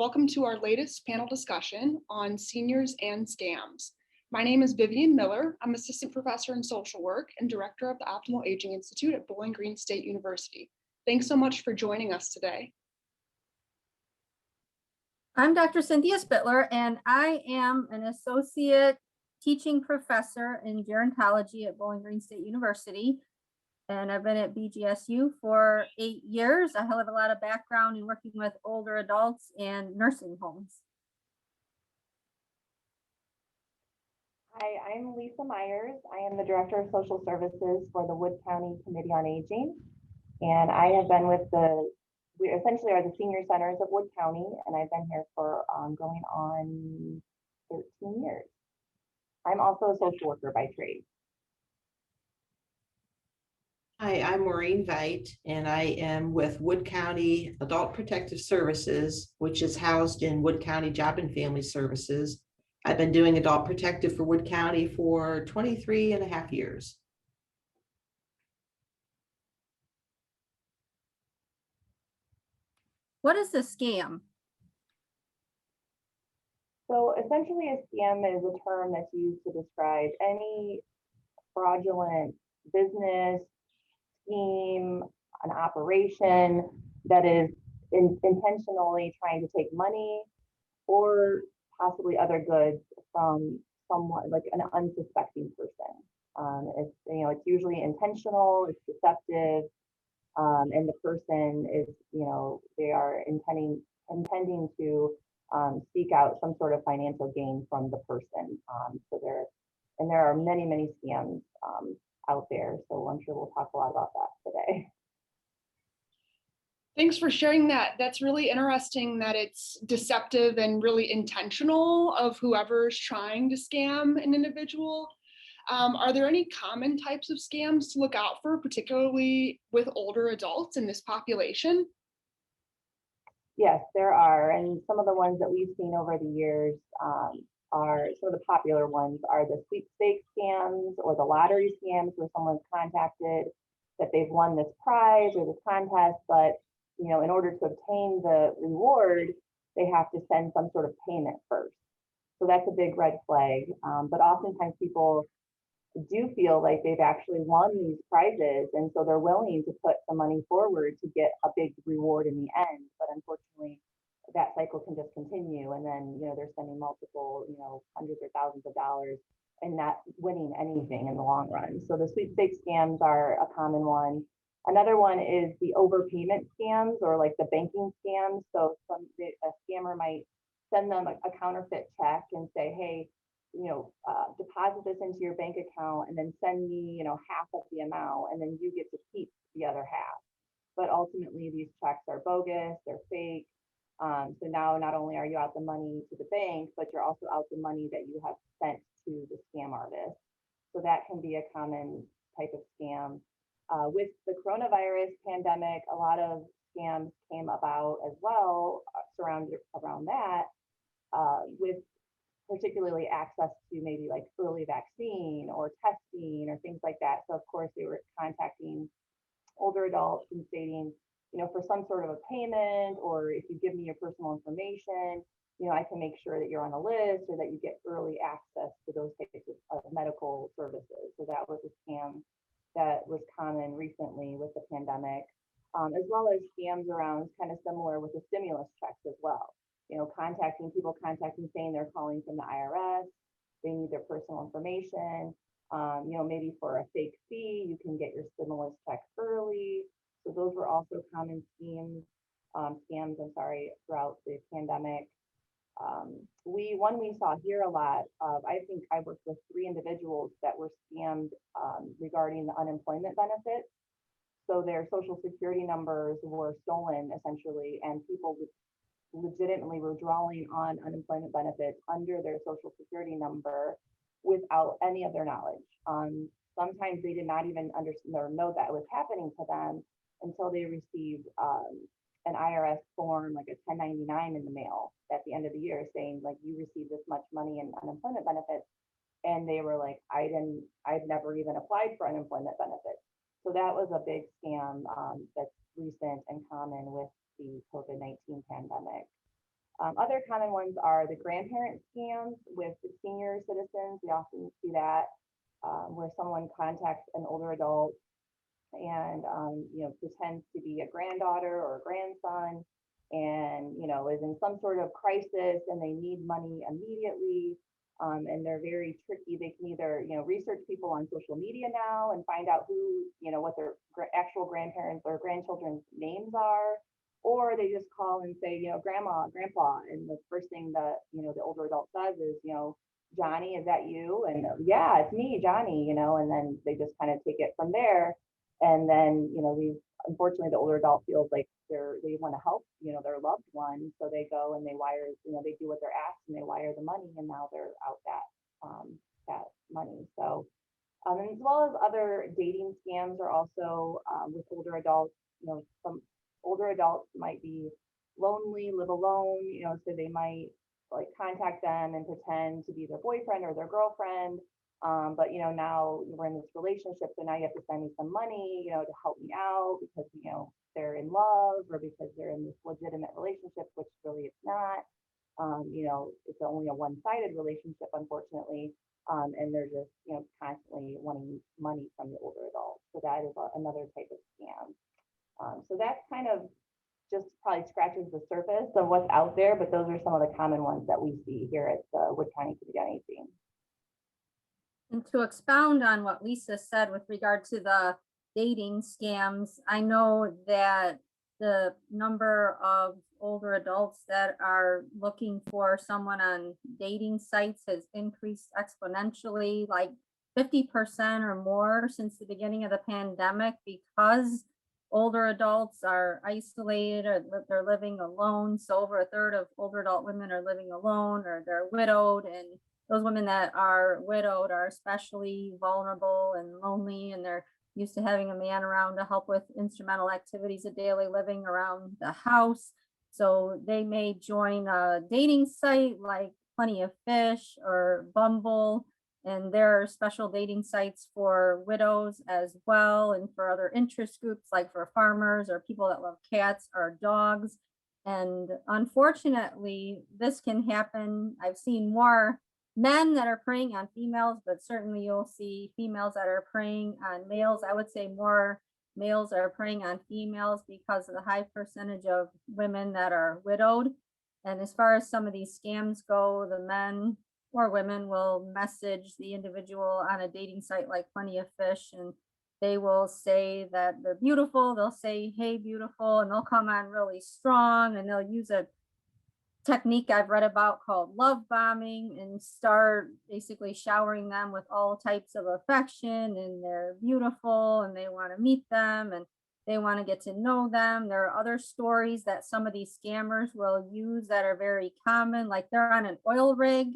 Welcome to our latest panel discussion on seniors and scams. My name is Vivian Miller. I'm Assistant Professor in Social Work and Director of the Optimal Aging Institute at Bowling Green State University. Thanks so much for joining us today. I'm Dr. Cynthia Spitler, and I am an Associate Teaching Professor in Gerontology at Bowling Green State University. And I've been at BGSU for 8 years. I have a lot of background in working with older adults and nursing homes. Hi, I'm Lisa Myers. I am the Director of Social Services for the Wood County Committee on Aging. And I have been with we essentially are the senior centers of Wood County, and I've been here for going on 13 years. I'm also a social worker by trade. Hi, I'm Maureen Veit, and I am with Wood County Adult Protective Services, which is housed in Wood County Job and Family Services. I've been doing adult protective for Wood County for 23 and a half years. What is a scam? So essentially a scam is a term that's used to describe any fraudulent business, scheme, an operation that is intentionally trying to take money or possibly other goods from someone, like an unsuspecting person. It's usually intentional, it's deceptive, and the person is, they are intending to seek out some sort of financial gain from the person. There are many scams out there, so I'm sure we'll talk a lot about that today. Thanks for sharing that. That's really interesting that it's deceptive and really intentional of whoever's trying to scam an individual. Are there any common types of scams to look out for, particularly with older adults in this population? Yes, there are, and some of the ones that we've seen over the years are some of the popular ones are the sweepstakes scams or the lottery scams, where someone's contacted that they've won this prize or this contest, but in order to obtain the reward, they have to send some sort of payment first. So that's a big red flag. But oftentimes people do feel like they've actually won these prizes, and so they're willing to put the money forward to get a big reward in the end. But unfortunately, that cycle can just continue, and then they're spending multiple hundreds or thousands of dollars and not winning anything in the long run. So the sweepstakes scams are a common one. Another one is the overpayment scams, or like the banking scams. So a scammer might send them a counterfeit check and say, hey, deposit this into your bank account and then send me half of the amount, and then you get to keep the other half. But ultimately these checks are bogus, they're fake. So now not only are you out the money to the bank, but you're also out the money that you have sent to the scam artist. So that can be a common type of scam. With the coronavirus pandemic, a lot of scams came about as well around that, with particularly access to maybe like early vaccine or testing or things like that. So of course they were contacting older adults and stating, for some sort of a payment, or if you give me your personal information, I can make sure that you're on a list or that you get early access to those types of medical services. So that was a scam that was common recently with the pandemic, as well as scams around kind of similar with the stimulus checks as well. Contacting saying they're calling from the IRS, they need their personal information, maybe for a fake fee, you can get your stimulus check early. So those were also common scams, throughout the pandemic. One we saw here a lot of, I think I worked with 3 individuals that were scammed regarding the unemployment benefits. So their social security numbers were stolen essentially, and people legitimately were drawing on unemployment benefits under their social security number without any of their knowledge. Sometimes they did not even understand or know that it was happening to them until they received an IRS form, like a 1099 in the mail at the end of the year saying like, you received this much money in unemployment benefits. And they were like, I'd never even applied for unemployment benefits. So that was a big scam that's recent and common with the COVID-19 pandemic. Other common ones are the grandparent scams with the senior citizens. We often see that where someone contacts an older adult and pretends to be a granddaughter or a grandson, and is in some sort of crisis and they need money immediately. And they're very tricky. They can either research people on social media now and find out who what their actual grandparents or grandchildren's names are, or they just call and say grandma, grandpa, and the first thing that the older adult says is Johnny, is that you? And yeah, it's me, Johnny, and then they just kind of take it from there. And then these, unfortunately, the older adult feels like they want to help their loved one, so they go and they wire, they do what they're asked and they wire the money, and now they're out that money. So as well as other dating scams are also with older adults. Some older adults might be lonely, live alone, so they might like contact them and pretend to be their boyfriend or their girlfriend. But now we're in this relationship, so now you have to send me some money, to help me out because they're in love, or because they're in this legitimate relationship, which really it's not. It's only a one-sided relationship, unfortunately, and they're just constantly wanting money from the older adult. So that is another type of scam. So that's kind of just probably scratches the surface of what's out there, but those are some of the common ones that we see here at the Wood County Community on Aging. And to expound on what Lisa said with regard to the dating scams, I know that the number of older adults that are looking for someone on dating sites has increased exponentially, like 50% or more since the beginning of the pandemic, because older adults are isolated or they're living alone. So over a third of older adult women are living alone or they're widowed, and those women that are widowed are especially vulnerable and lonely, and they're used to having a man around to help with instrumental activities of daily living around the house. So they may join a dating site like Plenty of Fish or Bumble, and there are special dating sites for widows as well, and for other interest groups like for farmers or people that love cats or dogs. And unfortunately, this can happen. I've seen more men that are preying on females, but certainly you'll see females that are preying on males. I would say more males are preying on females because of the high percentage of women that are widowed. And as far as some of these scams go, the men or women will message the individual on a dating site like Plenty of Fish, and they will say that they're beautiful. They'll say, hey, beautiful, and they'll come on really strong, and they'll use a technique I've read about called love bombing and start basically showering them with all types of affection, and they're beautiful and they want to meet them and they want to get to know them. There are other stories that some of these scammers will use that are very common, like they're on an oil rig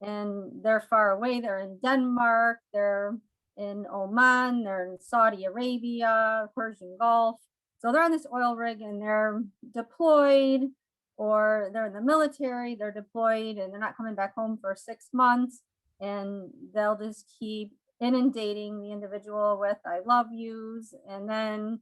and they're far away. They're in Denmark, they're in Oman, they're in Saudi Arabia, Persian Gulf. So they're on this oil rig and they're deployed, or they're in the military, they're deployed and they're not coming back home for 6 months, and they'll just keep inundating the individual with I love yous. And then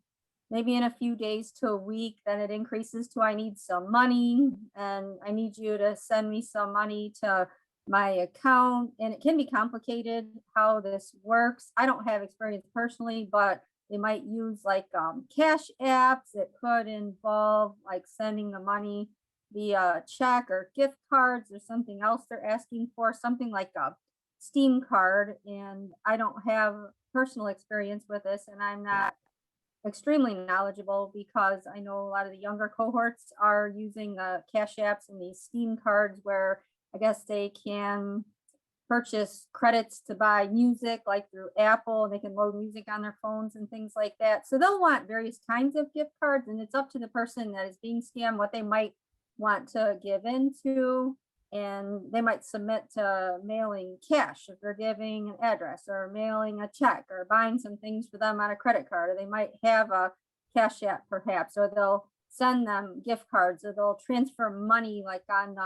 maybe in a few days to a week, then it increases to I need some money and I need you to send me some money to my account. And it can be complicated how this works. I don't have experience personally, but they might use like cash apps. It could involve like sending the money via check or gift cards or something else they're asking for, something like a Steam card. And I don't have personal experience with this, and I'm not extremely knowledgeable because I know a lot of the younger cohorts are using cash apps and these Steam cards where I guess they can purchase credits to buy music like through Apple, and they can load music on their phones and things like that. So they'll want various kinds of gift cards, and it's up to the person that is being scammed what they might want to give into. And they might submit to mailing cash if they're giving an address, or mailing a check, or buying some things for them on a credit card, or they might have a cash app perhaps, or they'll send them gift cards, or they'll transfer money like on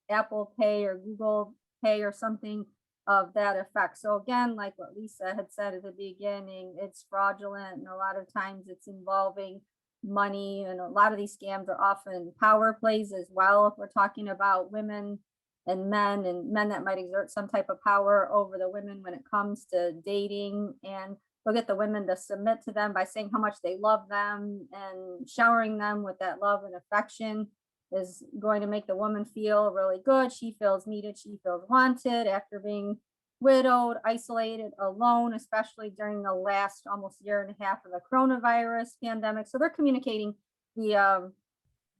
Apple Pay or Google Pay or something of that effect. So again, like what Lisa had said at the beginning, it's fraudulent, and a lot of times it's involving money. And a lot of these scams are often power plays as well. If we're talking about women and men that might exert some type of power over the women when it comes to dating. And they'll get the women to submit to them by saying how much they love them, and showering them with that love and affection is going to make the woman feel really good. She feels needed, she feels wanted after being widowed, isolated, alone, especially during the last almost year and a half of the coronavirus pandemic. So they're communicating the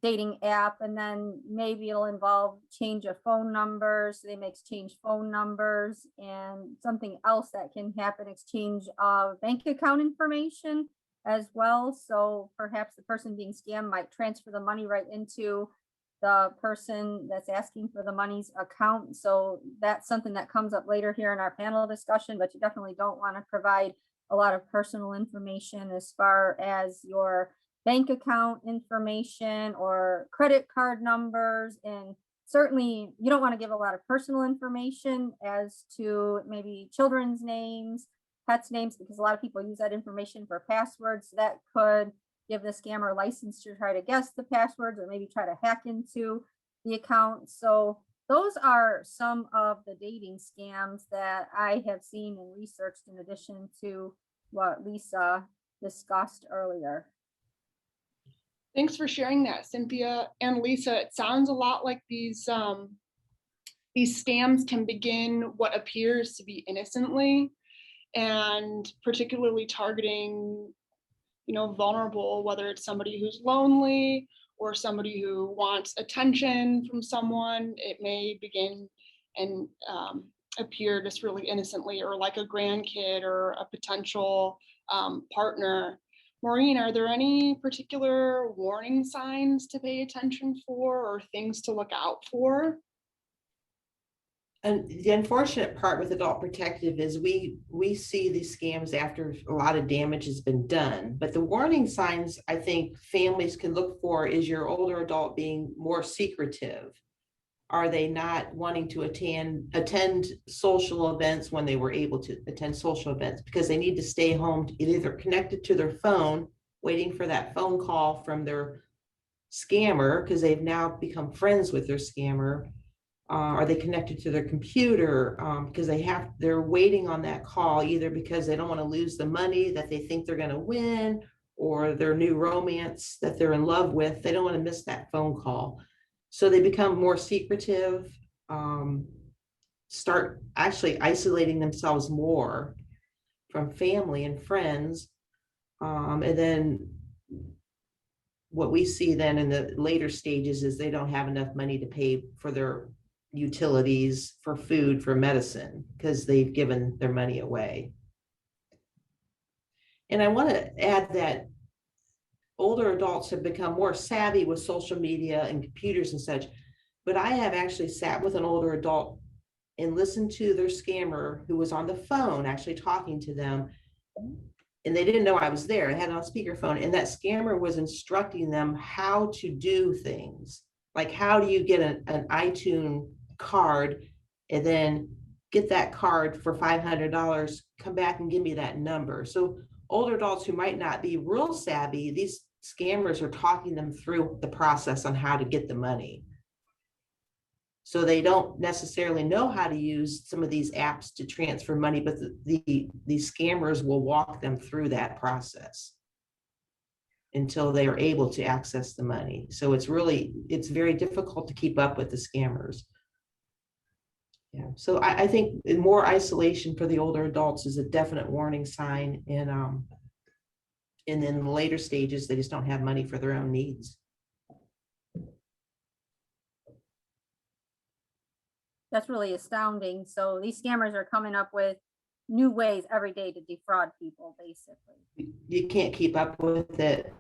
dating app, and then maybe it'll involve change of phone numbers. So they may exchange phone numbers, and something else that can happen, exchange of bank account information as well. So perhaps the person being scammed might transfer the money right into the person that's asking for the money's account. So that's something that comes up later here in our panel discussion, but you definitely don't want to provide a lot of personal information as far as your bank account information or credit card numbers. And certainly you don't want to give a lot of personal information as to maybe children's names, pets' names, because a lot of people use that information for passwords. So that could give the scammer license to try to guess the passwords or maybe try to hack into the account. So those are some of the dating scams that I have seen and researched, in addition to what Lisa discussed earlier. Thanks for sharing that, Cynthia and Lisa. It sounds a lot like these scams can begin what appears to be innocently, and particularly targeting, vulnerable, whether it's somebody who's lonely or somebody who wants attention from someone. It may begin and appear just really innocently, or like a grandkid or a potential partner. Maureen, are there any particular warning signs to pay attention for, or things to look out for? And the unfortunate part with adult protective is we see these scams after a lot of damage has been done. But the warning signs I think families can look for is your older adult being more secretive. Are they not wanting to attend social events when they were able to attend social events because they need to stay home, either connected to their phone, waiting for that phone call from their scammer because they've now become friends with their scammer? Are they connected to their computer because they're waiting on that call, either because they don't want to lose the money that they think they're going to win, or their new romance that they're in love with? They don't want to miss that phone call. So they become more secretive, start actually isolating themselves more from family and friends. And then what we see then in the later stages is they don't have enough money to pay for their utilities, for food, for medicine, because they've given their money away. And I want to add that older adults have become more savvy with social media and computers and such, but I have actually sat with an older adult and listened to their scammer who was on the phone actually talking to them, and they didn't know I was there. I had it on speakerphone, and that scammer was instructing them how to do things. Like, how do you get an iTunes card and then get that card for $500, come back and give me that number. So older adults who might not be real savvy, these scammers are talking them through the process on how to get the money. So they don't necessarily know how to use some of these apps to transfer money, but these scammers will walk them through that process until they are able to access the money. So it's very difficult to keep up with the scammers. Yeah, so I think more isolation for the older adults is a definite warning sign, and then in the later stages, they just don't have money for their own needs. That's really astounding. So these scammers are coming up with new ways every day to defraud people, basically. You can't keep up with it.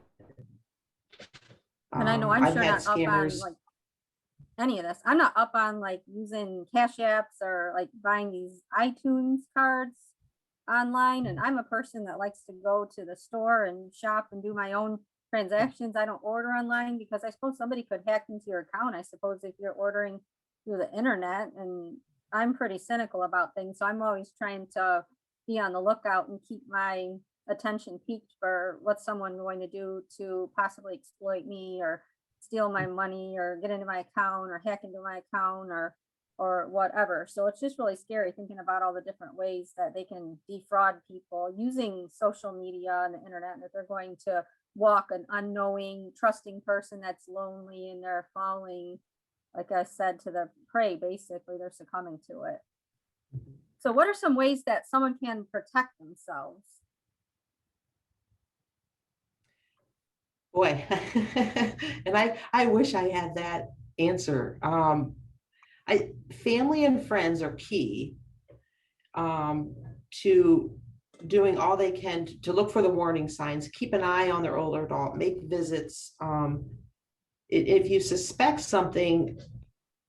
And I know I'm I've sure had not up on scammers. like any of this. I'm not up on like using cash apps or like buying these iTunes cards online. And I'm a person that likes to go to the store and shop and do my own transactions. I don't order online because I suppose somebody could hack into your account. I suppose if you're ordering through the internet, and I'm pretty cynical about things. So I'm always trying to be on the lookout and keep my attention peaked for what's someone going to do to possibly exploit me or steal my money or get into my account or hack into my account or whatever. So it's just really scary thinking about all the different ways that they can defraud people using social media and the internet, and that they're going to walk an unknowing, trusting person that's lonely and they're falling, like I said, to the prey. Basically, they're succumbing to it. So what are some ways that someone can protect themselves? Boy, and I wish I had that answer. Family and friends are key to doing all they can to look for the warning signs, keep an eye on their older adult, make visits. If you suspect something,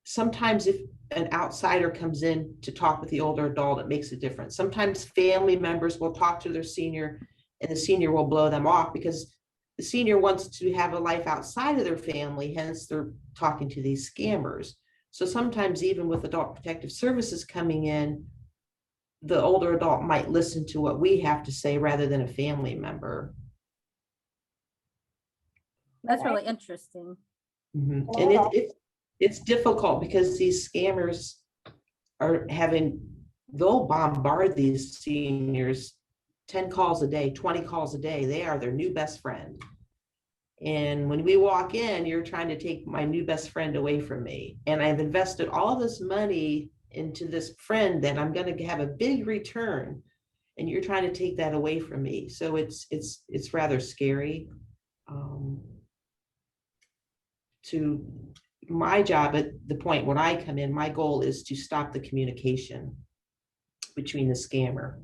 sometimes if an outsider comes in to talk with the older adult, it makes a difference. Sometimes family members will talk to their senior and the senior will blow them off because the senior wants to have a life outside of their family, hence they're talking to these scammers. So sometimes even with adult protective services coming in, the older adult might listen to what we have to say rather than a family member. That's really interesting. Mm-hmm. And it's difficult because these scammers they'll bombard these seniors 10 calls a day, 20 calls a day. They are their new best friend. And when we walk in, you're trying to take my new best friend away from me. And I've invested all this money into this friend that I'm going to have a big return. And you're trying to take that away from me. So it's rather scary. To my job at the point when I come in, my goal is to stop the communication between the scammer.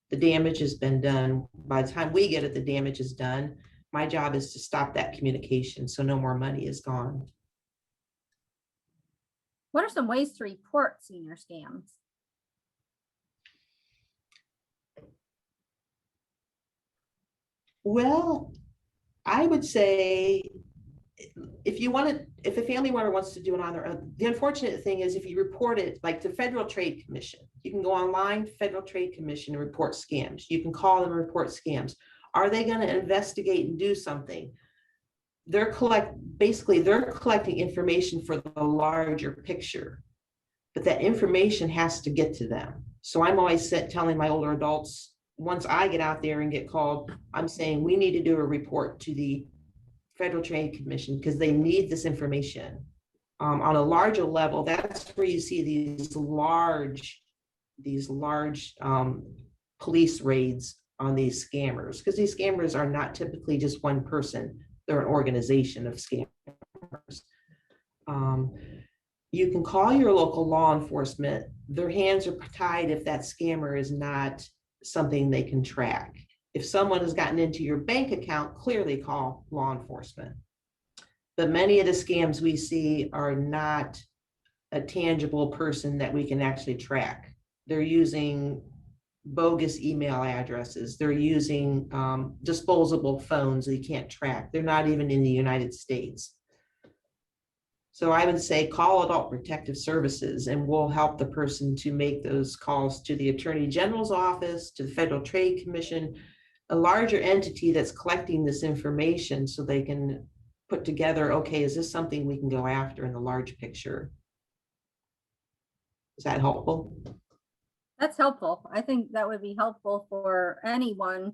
The damage has been done. By the time we get it, the damage is done. My job is to stop that communication so no more money is gone. What are some ways to report senior scams? Well, I would say if a family member wants to do it on their own, the unfortunate thing is if you report it, like the Federal Trade Commission, you can go online, Federal Trade Commission, and report scams. You can call them and report scams. Are they going to investigate and do something? They're collecting information for the larger picture, but that information has to get to them. So I'm always telling my older adults, once I get out there and get called, I'm saying we need to do a report to the Federal Trade Commission because they need this information. On a larger level, that's where you see these large police raids on these scammers, because these scammers are not typically just one person, they're an organization of scammers. You can call your local law enforcement. Their hands are tied if that scammer is not something they can track. If someone has gotten into your bank account, clearly call law enforcement. But many of the scams we see are not a tangible person that we can actually track. They're using bogus email addresses. They're using disposable phones that you can't track. They're not even in the United States. So I would say call Adult Protective Services and we'll help the person to make those calls to the Attorney General's office, to the Federal Trade Commission, a larger entity that's collecting this information so they can put together, okay, is this something we can go after in the large picture? Is that helpful? That's helpful. I think that would be helpful for anyone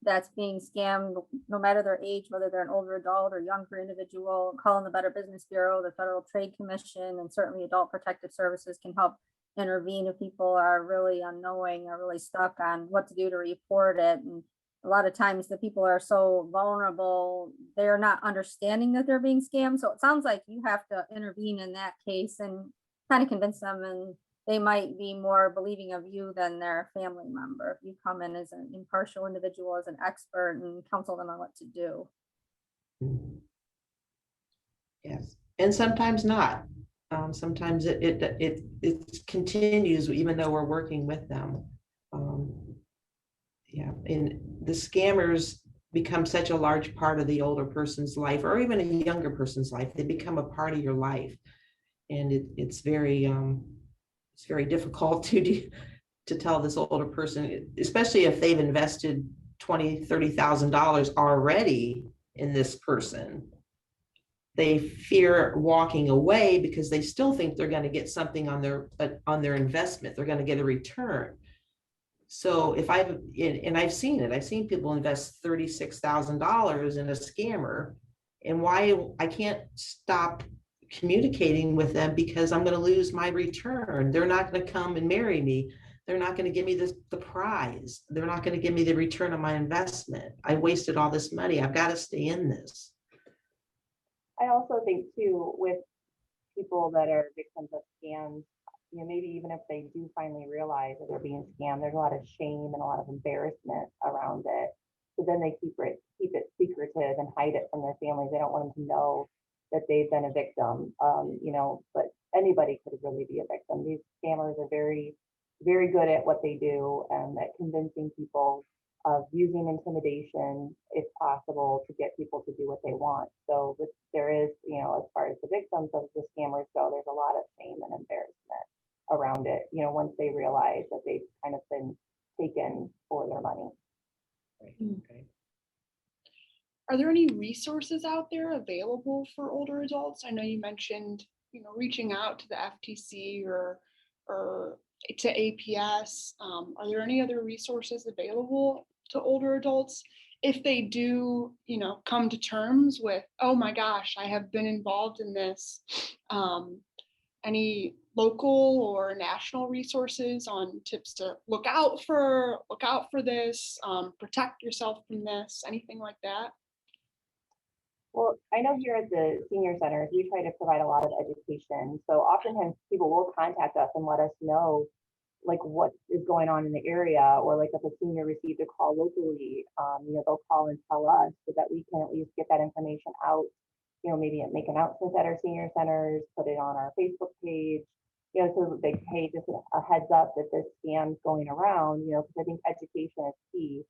that's being scammed, no matter their age, whether they're an older adult or younger individual. Calling the Better Business Bureau, the Federal Trade Commission, and certainly Adult Protective Services can help intervene if people are really unknowing or really stuck on what to do to report it. And a lot of times the people are so vulnerable, they're not understanding that they're being scammed. So it sounds like you have to intervene in that case and kind of convince them, and they might be more believing of you than their family member if you come in as an impartial individual, as an expert, and counsel them on what to do. Yes, and sometimes not. Sometimes it continues even though we're working with them. Yeah, and the scammers become such a large part of the older person's life, or even a younger person's life. They become a part of your life, and it's very difficult to tell this older person, especially if they've invested $20,000, $30,000 already in this person. They fear walking away because they still think they're going to get something on their investment. They're going to get a return. So if I've seen it, I've seen people invest $36,000 in a scammer, and why I can't stop communicating with them because I'm going to lose my return. They're not going to come and marry me. They're not going to give me the prize. They're not going to give me the return on my investment. I wasted all this money. I've got to stay in this. I also think too, with people that are victims of scams, maybe even if they do finally realize that they're being scammed, there's a lot of shame and a lot of embarrassment around it. So then they keep it secretive and hide it from their families. They don't want them to know that they've been a victim. But anybody could really be a victim. These scammers are very, very good at what they do and at convincing people of using intimidation, if possible, to get people to do what they want. So there is, as far as the victims of the scammers go, there's a lot of shame and embarrassment around it, once they realize that they've kind of been taken for their money. Okay. Are there any resources out there available for older adults? I know you mentioned, reaching out to the FTC or to APS. Are there any other resources available to older adults if they do, come to terms with, oh my gosh, I have been involved in this? Any local or national resources on tips to look out for this, protect yourself from this, anything like that? Well, I know here at the senior centers, we try to provide a lot of education. So oftentimes people will contact us and let us know like what is going on in the area, or like if a senior received a call locally, they'll call and tell us so that we can at least get that information out, maybe make announcements at our senior centers, put it on our Facebook page, so they, hey, just a heads up that this scam's going around, because I think education is key.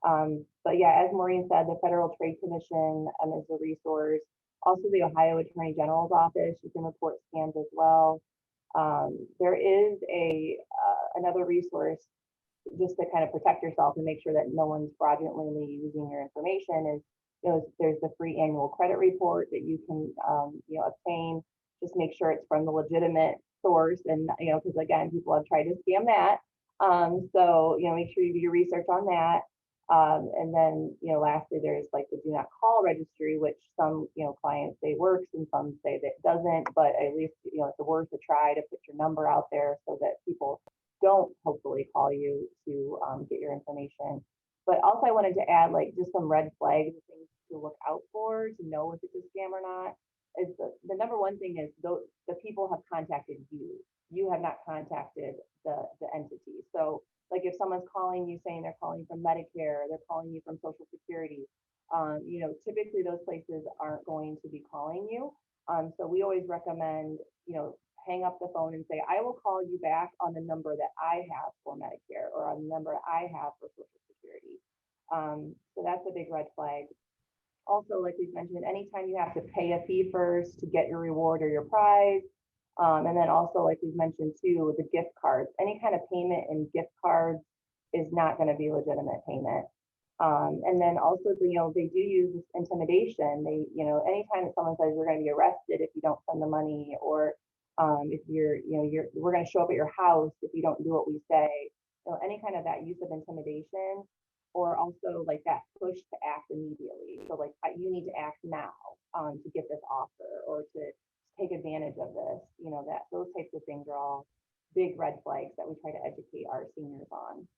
But yeah, as Maureen said, the Federal Trade Commission is a resource. Also, the Ohio Attorney General's office, you can report scams as well. There is another resource just to kind of protect yourself and make sure that no one's fraudulently using your information. Is there's the free annual credit report that you can obtain. Just make sure it's from the legitimate source, and because again, people have tried to scam that. So make sure you do your research on that. And then, lastly, there's like the do not call registry, which some, clients say works and some say that it doesn't, but at least, it's worth a try to put your number out there so that people don't hopefully call you to get your information. But also I wanted to add like just some red flags, things to look out for to know if it's a scam or not. Is the number one thing is the people have contacted you. You have not contacted the entity. So like if someone's calling you saying they're calling from Medicare, they're calling you from Social Security, typically those places aren't going to be calling you. So we always recommend, hang up the phone and say, I will call you back on the number that I have for Medicare or on the number I have for Social Security. So that's a big red flag. Also, like we've mentioned, anytime you have to pay a fee first to get your reward or your prize. And then also, like we've mentioned too, the gift cards, any kind of payment in gift cards is not going to be legitimate payment. And then also, they do use this intimidation. They, anytime that someone says you're going to be arrested if you don't send the money, or if we're going to show up at your house if you don't do what we say, any kind of that use of intimidation, or also like that push to act immediately. So like you need to act now to get this offer or to take advantage of this, that those types of things are all big red flags that we try to educate our seniors on.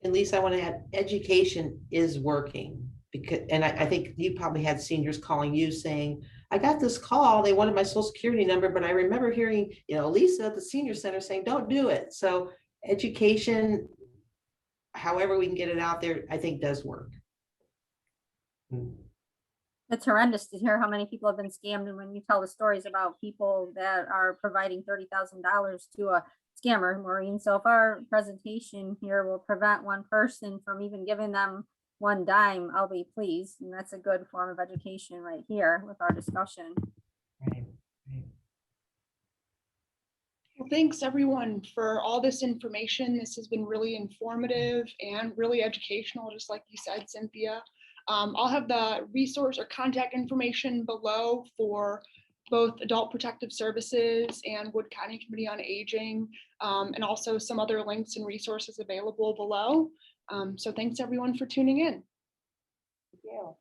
At least I want to add, education is working because, and I think you probably had seniors calling you saying, I got this call, they wanted my social security number, but I remember hearing, Lisa at the senior center saying, don't do it. So education, however we can get it out there, I think does work. It's horrendous to hear how many people have been scammed. And when you tell the stories about people that are providing $30,000 to a scammer, Maureen, so if our presentation here will prevent one person from even giving them one dime, I'll be pleased. And that's a good form of education right here with our discussion. Right. thanks everyone for all this information. This has been really informative and really educational, just like you said, Cynthia. I'll have the resource or contact information below for both Adult Protective Services and Wood County Committee on Aging, and also some other links and resources available below. So thanks everyone for tuning in. Thank you.